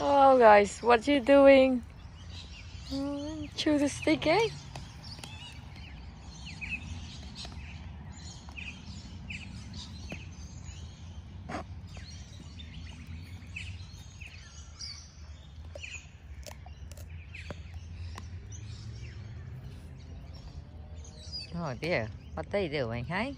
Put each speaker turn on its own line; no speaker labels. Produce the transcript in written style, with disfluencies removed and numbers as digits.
Oh guys, what you doing? Chew the stick, eh?
Oh dear, what are you doing, hey?